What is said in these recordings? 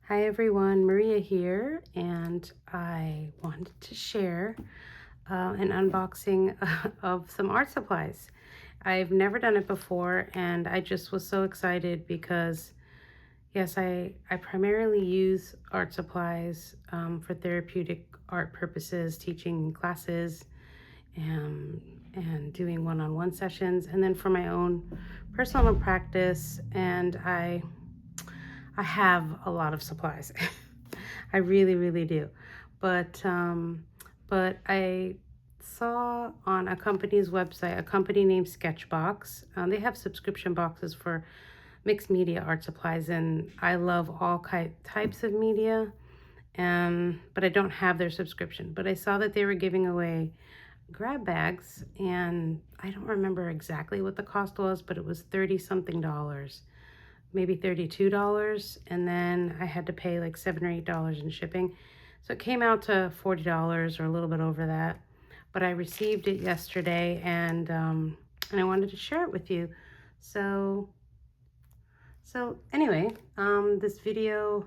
Hi everyone, Maria here, and I wanted to share an unboxing of some art supplies. I've never done it before, and I just was so excited because, yes, I primarily use art supplies for therapeutic art purposes, teaching classes and doing one-on-one sessions, and then for my own personal practice, and I have a lot of supplies. I really, really do. But but I saw on a company's website, a company named Sketchbox. They have subscription boxes for mixed media art supplies, and I love all types of media. But I don't have their subscription. But I saw that they were giving away grab bags, and I don't remember exactly what the cost was, but it was 30 something dollars, maybe $32, and then I had to pay like $7 or $8 in shipping. So it came out to $40 or a little bit over that. But I received it yesterday, and I wanted to share it with you. So anyway, this video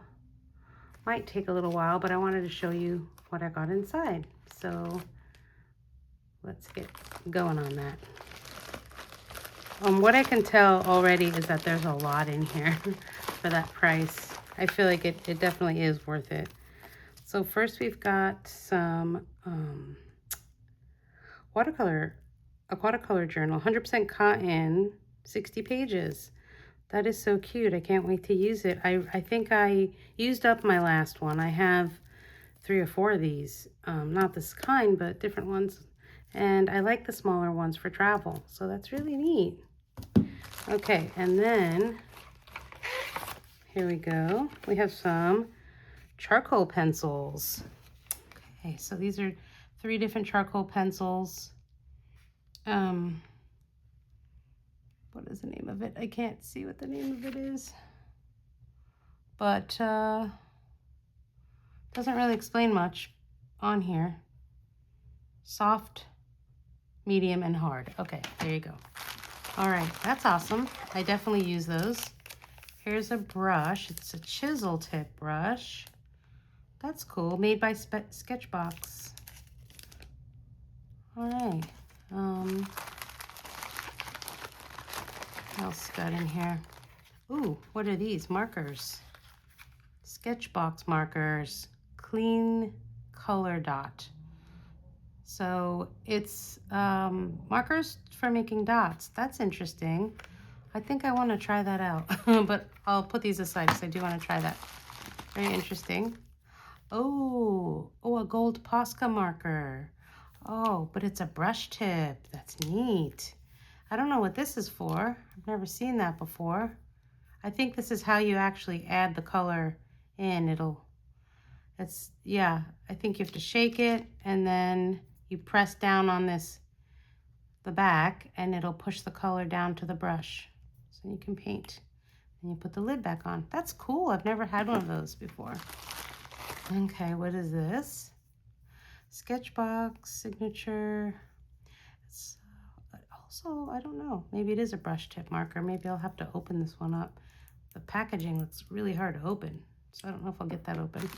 might take a little while, but I wanted to show you what I got inside. So let's get going on that. What I can tell already is that there's a lot in here for that price. I feel like it definitely is worth it. So first we've got some a watercolor journal, 100% cotton, 60 pages. That is so cute. I can't wait to use it. I think I used up my last one. I have 3 or 4 of these, not this kind, but different ones. And I like the smaller ones for travel. So that's really neat. Okay, and then here we go. We have some charcoal pencils. Okay, so these are 3 different charcoal pencils. What is the name of it? I can't see what the name of it is. But doesn't really explain much on here. Soft, medium, and hard. Okay, there you go. All right, that's awesome. I definitely use those. Here's a brush. It's a chisel tip brush. That's cool. Made by Sketchbox. All right. What else got in here? Ooh, what are these? Markers. Sketchbox markers. Clean color dot. So it's markers for making dots. That's interesting. I think I want to try that out, but I'll put these aside because I do want to try that. Very interesting. Oh, a gold Posca marker. Oh, but it's a brush tip. That's neat. I don't know what this is for. I've never seen that before. I think this is how you actually add the color in. I think you have to shake it and then you press down on the back, and it'll push the color down to the brush. So you can paint. And you put the lid back on. That's cool. I've never had one of those before. Okay, what is this? Sketchbox signature. It's also, I don't know. Maybe it is a brush tip marker. Maybe I'll have to open this one up. The packaging looks really hard to open, so I don't know if I'll get that open.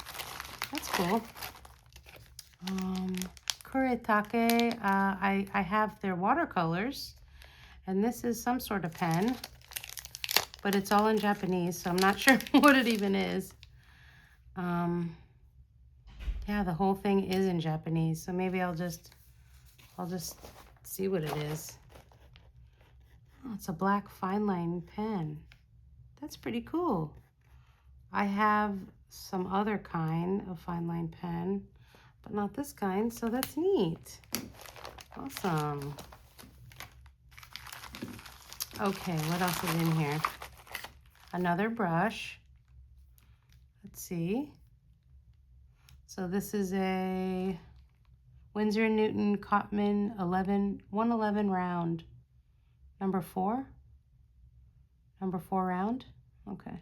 That's cool. Kuretake. I have their watercolors, and this is some sort of pen, but it's all in Japanese, so I'm not sure what it even is. Yeah, the whole thing is in Japanese, so maybe I'll just see what it is. Oh, it's a black fine line pen. That's pretty cool. I have some other kind of fine line pen, but not this kind, so that's neat. Awesome. Okay, what else is in here? Another brush. Let's see. So this is a Winsor & Newton Cotman 111 round. Number 4 round. Okay.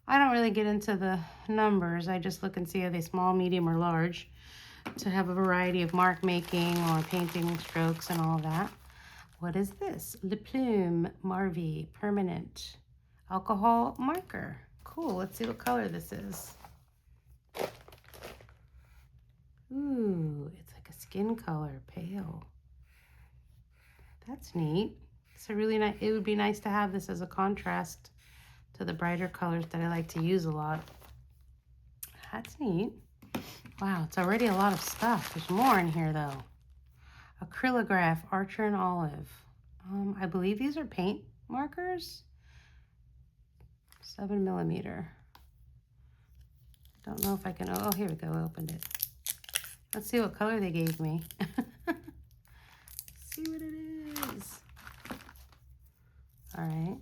I don't really get into the numbers. I just look and see are they small, medium, or large to have a variety of mark making or painting strokes and all of that. What is this? Le Plume Marvy Permanent Alcohol Marker. cool. Let's see what color this is. Ooh, it's like a skin color, pale. That's neat. It's a really nice, it would be nice to have this as a contrast to the brighter colors that I like to use a lot. That's neat. Wow, it's already a lot of stuff. There's more in here though. Acrylograph, Archer and Olive. I believe these are paint markers. 7mm. Don't know if I can, oh, here we go, I opened it. Let's see what color they gave me. See what it is. All right.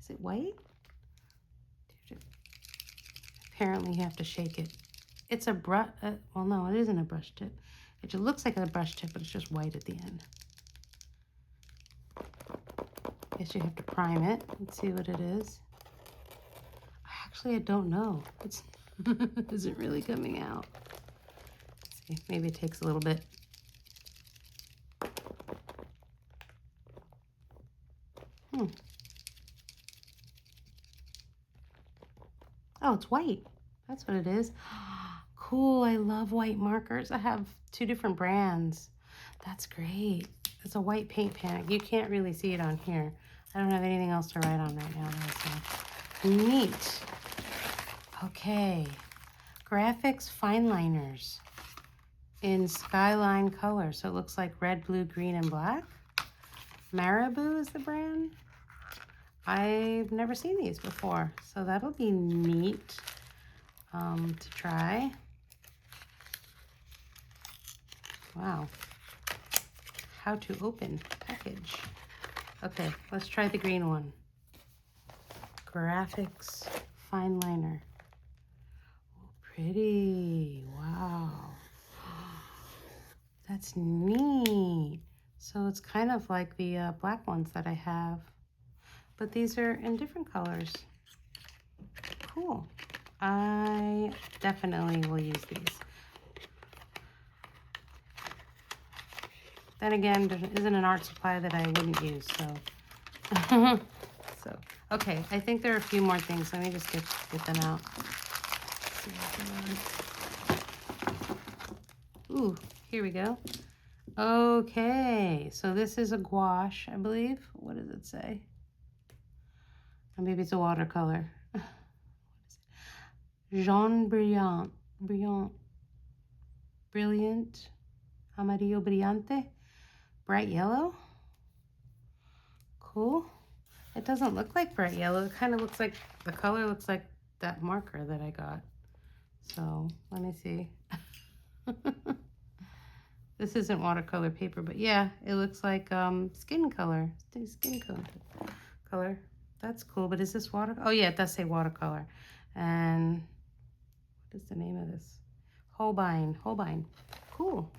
Is it white? Apparently you have to shake it. It's a brush, well no, it isn't a brush tip. It just looks like a brush tip, but it's just white at the end. Guess you have to prime it. Let's see what it is. Actually, I don't know. It's isn't really coming out. Let's see, maybe it takes a little bit. Oh, it's white. That's what it is. Cool, I love white markers. I have 2 different brands. That's great. It's a white paint pan. You can't really see it on here. I don't have anything else to write on right now, so neat. Okay, graphics fine liners in skyline color. So it looks like red, blue, green, and black. Marabou is the brand. I've never seen these before, so that'll be neat to try. Wow. How to open package. Okay, let's try the green one. Graphics fine liner. Oh, pretty. Wow. That's neat. So it's kind of like the black ones that I have, but these are in different colors. Cool. I definitely will use these. Then again, there isn't an art supply that I wouldn't use, so. So, okay, I think there are a few more things. Let me just get them out. Ooh, here we go. Okay, so this is a gouache, I believe. What does it say? Or maybe it's a watercolor. Jaune brillant, brilliant, amarillo brillante, bright yellow. Cool. It doesn't look like bright yellow. It kind of looks like, the color looks like that marker that I got. So let me see. This isn't watercolor paper, but yeah, it looks like skin color. Skin color. That's cool, but is this water? Oh yeah, it does say watercolor. And what is the name of this? Holbein. Cool.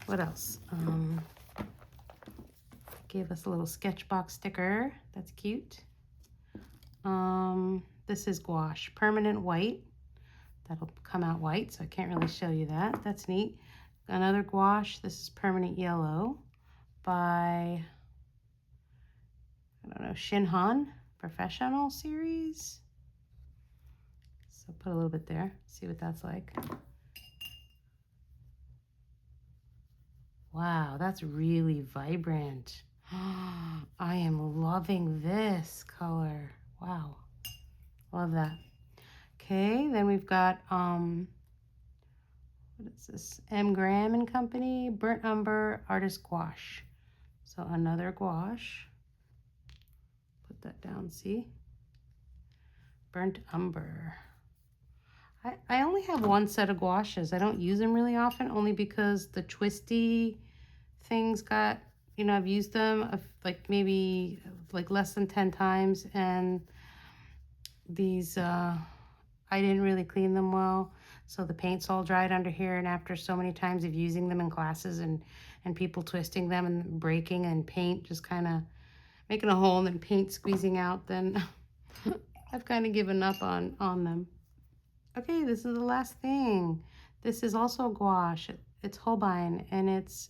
What else? Gave us a little Sketchbox sticker. That's cute. This is gouache, permanent white. That'll come out white, so I can't really show you that. That's neat. Another gouache. This is permanent yellow by, I don't know, Shinhan Professional Series. So put a little bit there, see what that's like. Wow, that's really vibrant. I am loving this color. Wow, love that. Okay, then we've got, what is this? M. Graham and Company, Burnt Umber Artist Gouache. So another gouache. Put that down, see? Burnt Umber. I only have one set of gouaches. I don't use them really often, only because the twisty things got, you know, I've used them like maybe like less than 10 times, and these, I didn't really clean them well. So the paint's all dried under here, and after so many times of using them in classes and people twisting them and breaking and paint just kind of making a hole and then paint squeezing out, then I've kind of given up on them. Okay, this is the last thing. This is also gouache. It's Holbein, and it's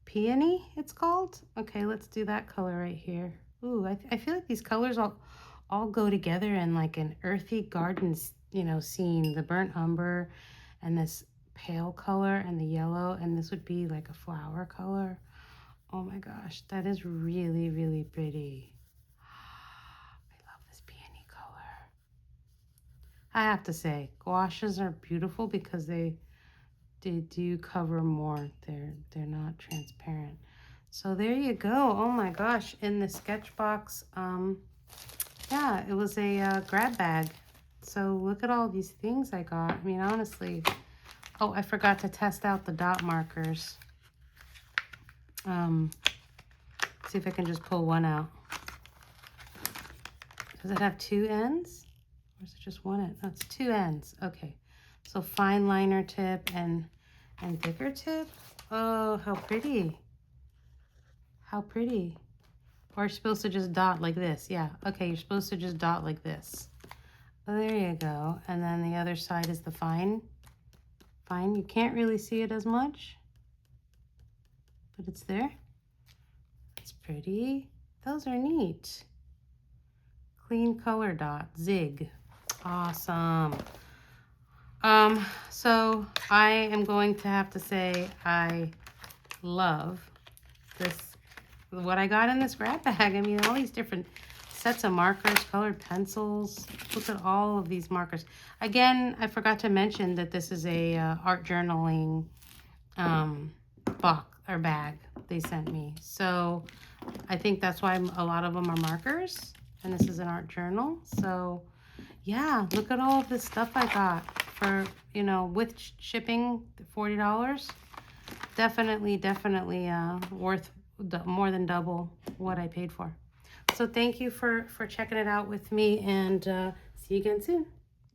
Peony, it's called. Okay, let's do that color right here. Ooh, I feel like these colors all go together in like an earthy garden, you know, scene. The burnt umber and this pale color and the yellow, and this would be like a flower color. Oh my gosh, that is really, really pretty. I love this peony color. I have to say, gouaches are beautiful because they do cover more. They're not transparent. So there you go. Oh my gosh, in the Sketchbox, yeah, it was a grab bag. So look at all these things I got. I mean, honestly, oh, I forgot to test out the dot markers. See if I can just pull one out. Does it have two ends? Or is it just one end? No, it's two ends. Okay. So fine liner tip and thicker tip. Oh, how pretty. How pretty. Or you're supposed to just dot like this. Yeah. Okay, you're supposed to just dot like this. Oh, there you go. And then the other side is the fine. Fine. You can't really see it as much, but it's there. It's pretty. Those are neat. Clean color dot. Zig. Awesome. So I am going to have to say I love this, what I got in this grab bag. I mean, all these different sets of markers, colored pencils. Look at all of these markers. Again, I forgot to mention that this is a art journaling box or bag they sent me. So I think that's why a lot of them are markers, and this is an art journal. So yeah, look at all of this stuff I got for, you know, with shipping, $40. Definitely worth more than double what I paid for. So thank you for checking it out with me, and see you again soon.